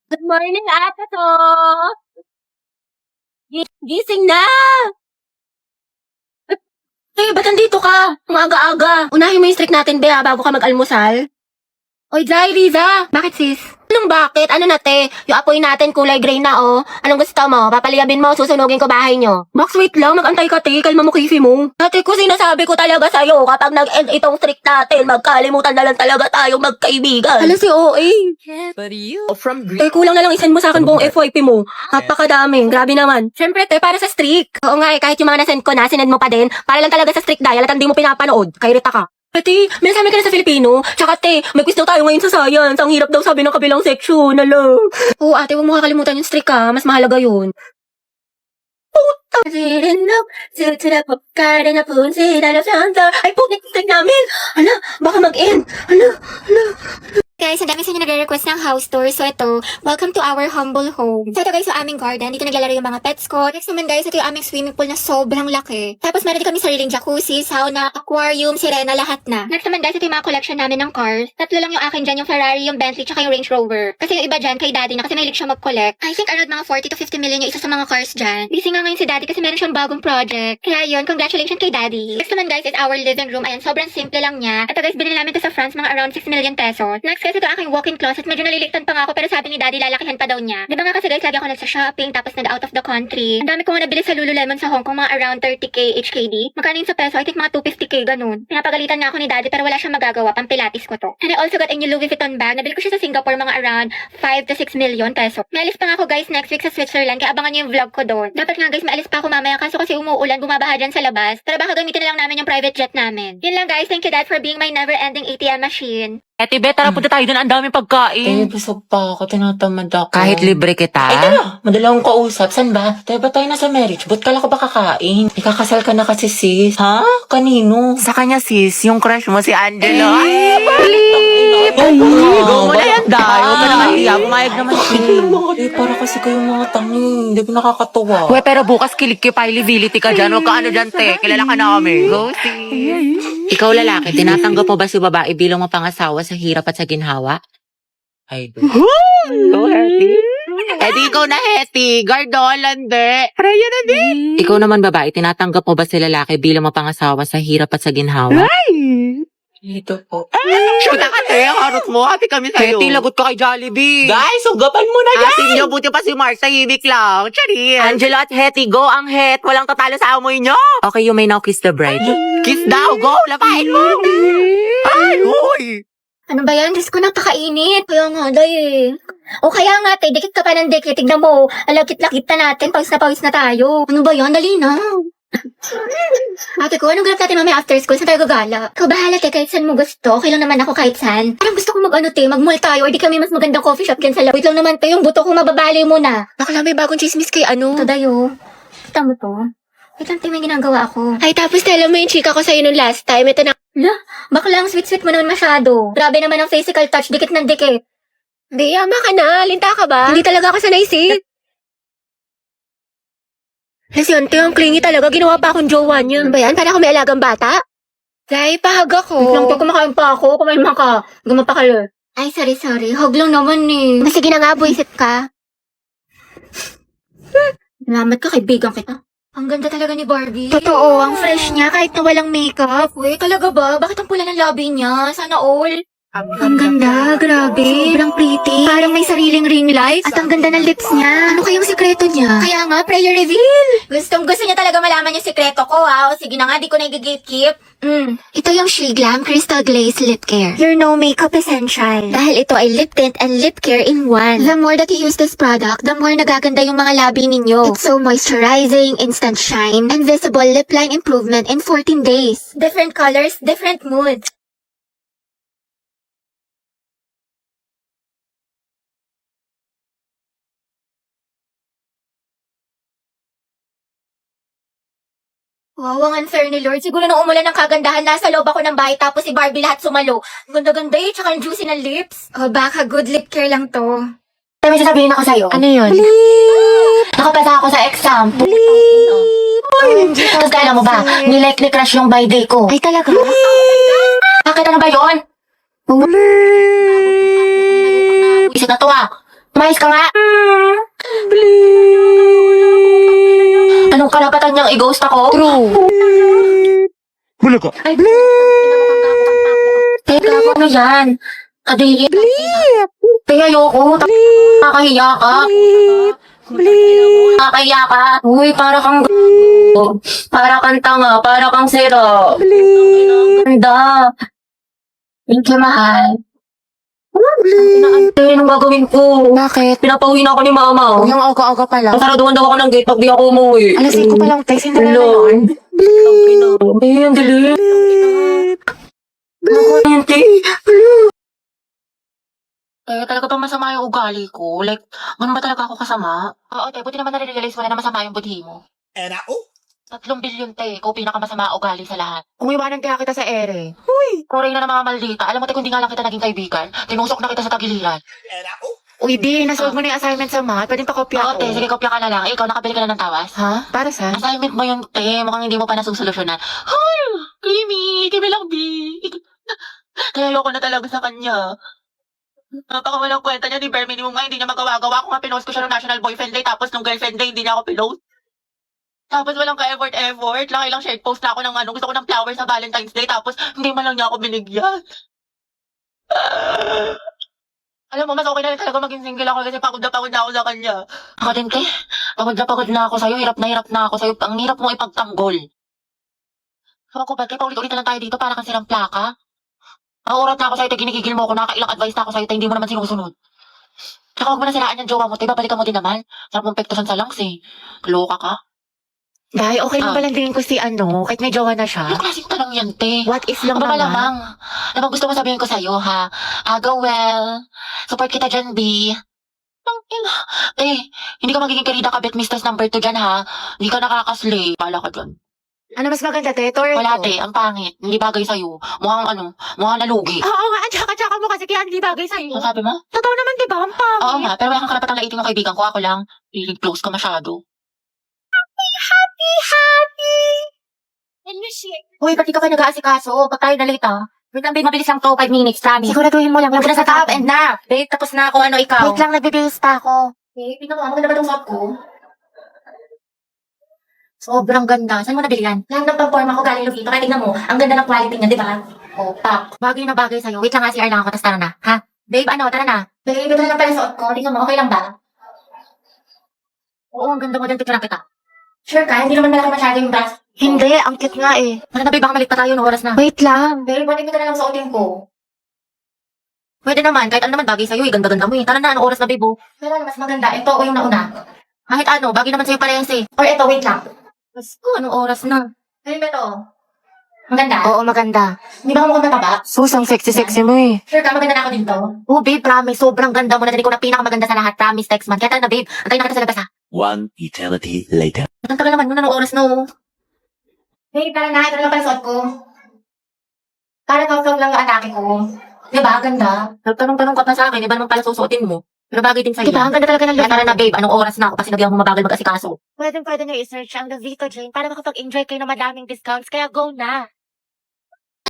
Good morning, ate to. Gising na! Ba't nandito ka? Ang aga-aga. Unahin mo yung streak natin, Bea, bago ka mag-almusal. Oy, Jai, Riza. Bakit, sis? Anong bakit? Ano na, te? Yung apoy natin kulay gray na, oh. Anong gusto mo? Papaliyabin mo, susunugin ko bahay nyo. Max, wait lang. Mag-antay ka, te. Kalma mo, kifi mo. Ate ko, sinasabi ko talaga sa'yo, kapag nag-end itong streak natin, magkalimutan na lang talaga tayong magkaibigan. Ano si OA? But you from Eh, kulang na lang isend mo sa akin buong FYP mo. Napakadaming. Grabe naman. Siyempre, te, para sa streak. Oo nga eh, kahit yung mga nasend ko na, sinend mo pa din. Para lang talaga sa streak dial at hindi mo pinapanood. Kay Rita ka. Ate, may nasabi ka na sa Filipino. Tsaka te, may quiz daw tayo ngayon sa science. Ang hirap daw sabi ng kabilang section. Alam. Oo, ate, huwag mo kakalimutan yung streak ha. Mas mahalaga yun. Ay, putik streak namin. Hala, baka mag-end. Hala. Guys, ang dami sa inyo nagre-request ng house tour. So ito, welcome to our humble home. So ito guys, yung aming garden. Dito naglalaro yung mga pets ko. Next naman guys, ito yung aming swimming pool na sobrang laki. Tapos meron din kami sariling jacuzzi, sauna, aquarium, sirena, lahat na. Next naman guys, ito yung mga collection namin ng cars. Tatlo lang yung akin dyan, yung Ferrari, yung Bentley, tsaka yung Range Rover. Kasi yung iba dyan, kay daddy na kasi mahilig siya mag-collect. I think around mga 40 to 50 million yung isa sa mga cars dyan. Busy nga ngayon si daddy kasi meron siyang bagong project. Kaya yun, congratulations kay daddy. Next naman guys is our living room. Ayan, sobrang simple lang niya. Ito guys, binili namin ito sa France, mga around 6 million pesos. Next guys, ito aking walk-in closet. Medyo naliliktan pa nga ako pero sabi ni daddy lalakihan pa daw niya. Di ba nga kasi guys, lagi ako nagsa-shopping tapos nag-out of the country. Ang dami ko nga nabili sa Lululemon sa Hong Kong, mga around 30k HKD. Magkano yun sa peso? I think mga 250k ganun. Pinapagalitan nga ako ni daddy pero wala siyang magagawa, pang pilates ko to. And I also got a new Louis Vuitton bag. Nabili ko siya sa Singapore, mga around 5 to 6 million peso. May alis pa nga ako guys next week sa Switzerland, kaya abangan niyo yung vlog ko doon. Dapat nga guys, maalis pa ako mamaya kaso kasi umuulan, bumabaha dyan sa labas. Pero baka gamitin na lang namin yung private jet namin. Yun lang guys, thank you dad for being my never-ending ATM machine. Ate Beth, tara punta tayo doon. Ang daming pagkain. Busog pa ako. Tinatamad ako. Kahit libre kita. Ay, tara. Madala akong kausap. San ba? Tayo ba tayo nasa marriage? Ba't kala ko ba kakain? Ikakasal ka na kasi, sis. Ha? Kanino? Sa kanya sis, yung crush mo si Angelo. Eh, Ay, go mo na yan, Dayo. Huwag ka na kahiya. Pumayag naman siya. Eh, para kasi kayong mga tangi. Hindi ko nakakatuwa. We, pero bukas kilikipability ka dyan. Huwag ka ano dyan, te. Kilala ka namin. Go, sis. Ikaw lalaki, tinatanggap mo ba si babae bilang mapangasawa sa hirap at sa ginhawa? Ay, do. Go, Hetty. Edi, ikaw na, Hetty. Gardolande. Raya na din. Ikaw naman, babae, tinatanggap mo ba si lalaki bilang mapangasawa sa hirap at sa ginhawa? Ito po. Shoot ka, te. Harot mo. Ate kami sa'yo. Hetty, lagot ka kay Jollibee. Guys, ugapan mo na yan! Ate niyo, buti pa si Mars, tahimik lang. Charis. Angelo at Hetty, go ang het. Walang tatalo sa amoy nyo. Okay, you may now kiss the bride. Kiss daw, go. Lapain mo. Ay, huy. Ano ba yan? Diyos ko, napakainit. Kaya nga, day. O kaya nga, te, dikit ka pa ng dikit. Tignan mo, alakit-lakit na natin. Pawis na tayo. Ano ba yan? Dali na. Ate ko, anong ganap natin mamaya after school? Saan tayo gagala? Ikaw bahala, te, kahit saan mo gusto. Okay lang naman ako kahit saan. Parang gusto ko mag-mall tayo or di kami mas magandang coffee shop dyan sa Wait lang naman, te, yung buto ko mababali mo na. Bakla, may bagong chismis kay ano? Ito, dayo. Kita mo to? Wait lang, te, may ginagawa ako. Ay, tapos tala mo yung chika ko sa'yo nung last time. Ito na. La, bakla, ang sweet-sweet mo naman masyado. Grabe naman ang physical touch, dikit ng dikit. Di, ama ka na. Linta ka ba? Hindi talaga ako sanay, sis. Lesyante, ang clingy talaga. Ginawa pa akong jowa niya. Ano ba yan? Para ako may alagang bata? Dahil pahag ako. Wait lang, te, kumakain pa ako. Kumain man ka. Gumapakalo. Ay, sorry. Hog lang naman eh. Sige na nga, buisit ka. Salamat ka, kaibigan kita. Ang ganda talaga ni Barbie. Totoo, ang fresh niya kahit na walang makeup. Uy, talaga ba? Bakit ang pula ng labi niya? Sana all. Ang ganda, grabe. Sobrang pretty. Parang may sariling ring light. At ang ganda ng lips niya. Ano kayang sikreto niya? Kaya nga, prayer reveal. Gusto niya talaga malaman yung sikreto ko, ha? O sige na nga, di ko na i-gatekeep. Ito yung She Glam Crystal Glaze Lip Care. Your no makeup essential. Dahil ito ay lip tint and lip care in one. The more that you use this product, the more nagaganda yung mga labi ninyo. It's so moisturizing, instant shine, and visible lip line improvement in 14 days. Different colors, different moods. Wow, ang unfair ni Lord. Siguro nung umulan ng kagandahan, nasa loob ako ng bahay tapos si Barbie lahat sumalo. Ang ganda-ganda eh, tsaka ang juicy ng lips. Oh, baka good lip care lang to. May sasabihin ako sa'yo. Ano yun? Nakapasa ako sa exam. Tapos kala mo ba, nilike ni crush yung by day ko. Ay, talaga? Bakit ano ba yun? Isip na to ah. Mais ka nga! Anong karapatan niyang i-ghost ako? True. Wala ka. Ay, teka, ano yan? Kadiri. Bleep. Kaya ayoko. Nakakahiya ka. Nakakahiya ka. Uy, para kang para kang tanga, para kang sira. Ganda. Thank you, mahal. Ano gagawin ko? Bakit? Pinapauwi na ako ni mama. Yung aga-aga pa lang. Saraduhan daw ako ng gate pag di ako umuwi. Alas 5 pa lang, Tex. Hindi na Hello. yun. Ayun, dali. Hindi. Eh, talaga bang masama yung ugali ko? Like, ganun ba talaga ako kasama? Oo, te, buti naman nare-realize mo na masama yung budhi mo. 3 bilyon, te. Ikaw pinakamasama ugali sa lahat. Umiwanan kaya kita sa ere. Kuray na ng mga maldita. Alam mo, te, kung di nga lang kita naging kaibigan, tinusok na kita sa tagiliran. Uy, di, nasolve mo na yung assignment sa math. Pwedeng pakopya Oo, ako. te, sige, kopya ka na lang. Ikaw, nakabili ka na ng tawas? Ha? Para sa? Assignment mo yun, te. Mukhang hindi mo pa nasusolusyonan. Hoy! Kimi! Kimi lang, B! Kaya ayoko na talaga sa kanya. Napakawalang kwenta niya ni Bare Minimum nga, hindi niya magawa-gawa. Kung nga pinost ko siya ng National Boyfriend Day, tapos nung Girlfriend Day, hindi niya ako pinost. Tapos walang ka-effort. Lang share post na ako ng ano, gusto ko ng flowers sa Valentine's Day, tapos hindi man lang niya ako binigyan. Alam mo, mas okay na rin talaga maging single ako kasi pagod na ako sa kanya. Ako din, te. Pagod na ako sa'yo. Hirap na ako sa'yo. Ang hirap mo ipagtanggol. Sabi ko, ba't paulit-ulit na lang tayo dito para kang sirang plaka? Ang orat na ako sa'yo, te. Ginigigil mo ako. Nakailang advice na ako sa'yo, te. Hindi mo naman sinusunod. Tsaka huwag mo na siraan yung jowa mo, te. Babalikan mo din naman. Sarap mong pektosan sa lungs, eh. Kaloka ka. Dahil okay lang Ah. palang tingin ko si ano, kahit may jowa na siya. Anong klaseng tanong yan, te? What if lang Ano ba naman? malamang? Ano bang gusto mo sabihin ko sa'yo, ha? Go well. Support kita dyan, B. Ang ina. Hindi ka magiging karida kabit mistress number 2 dyan, ha? Hindi ka nakakaslay. Pala ka dyan. Ano mas maganda, te? Torre Wala, ko? te. Ang pangit. Hindi bagay sa'yo. Mukhang nalugi. Oo nga, tsaka mo kasi kaya hindi bagay sa'yo. Ano sabi mo? Totoo naman, di ba? Ang pangit. Oo nga, pero wala kang karapatang laitin yung kaibigan ko. Ako lang. Feeling close ka masyado. Uy, ba't di ka pa nag-aasikaso? Pag tayo na late, Wait lang, babe. Mabilis lang to. 5 minutes, promise. Siguraduhin mo lang. Huwag na sa top and na. Babe, tapos na ako. Ano, ikaw? Wait lang, nagbibihis pa ako. Babe, tingnan mo. Ano ganda ba itong suot ko? Sobrang ganda. Saan mo nabili yan? Lahat ng pang-forma ko galing Luvito. Kaya tingnan mo, ang ganda ng quality niya, di ba? Oh, pak. Bagay na bagay sa'yo. Wait lang nga, CR lang ako. Tapos tara na. Ha? Babe, ano? Tara na. Babe, ito na lang pala suot ko. Tingnan mo, okay lang ba? Oo, ang ganda mo dyan. Picturean kita. Sure ka? Hindi naman malaki masyado yung brass. Hindi, ang cute nga eh. Ano na, babe? Baka malit pa tayo. No oras na. Wait lang. Babe, pwede ko na lang suotin ko. Pwede naman. Kahit ano naman bagay sa'yo. Ganda-ganda mo eh. Tara na. Anong oras na, babe? Pero ano, mas maganda. Ito o yung nauna. Kahit ano, bagay naman sa'yo parehas eh. Or ito, wait lang. Mas ko, anong oras na? Babe, ito. Maganda. Oo, maganda. Hindi ba mukhang mataba? Sus, ang sexy mo eh. Sure ka, maganda na ako dito. Oh, babe, promise. Sobrang ganda mo na. Dali ko na pinakamaganda sa lahat. Promise, text man. Kaya tara na, babe. Antayin na kita sa labas, ha? One eternity later. Ang tagal naman. Anong oras na, oh? Babe, tara na. Ito na lang pala suot ko. Para kang lang ang atake ko. Diba? Ganda. Nagtanong-tanong ka pa sa akin. Iba naman pala susuotin mo. Pero bagay din sa'yo. Diba, ang ganda talaga ng Kaya look. tara na, babe. Anong oras na ako? Kasi sinabihan mo mabagal mag-asikaso. Pwede nyo i-search ang The Vito Jane para makapag-enjoy kayo ng madaming discounts. Kaya go na.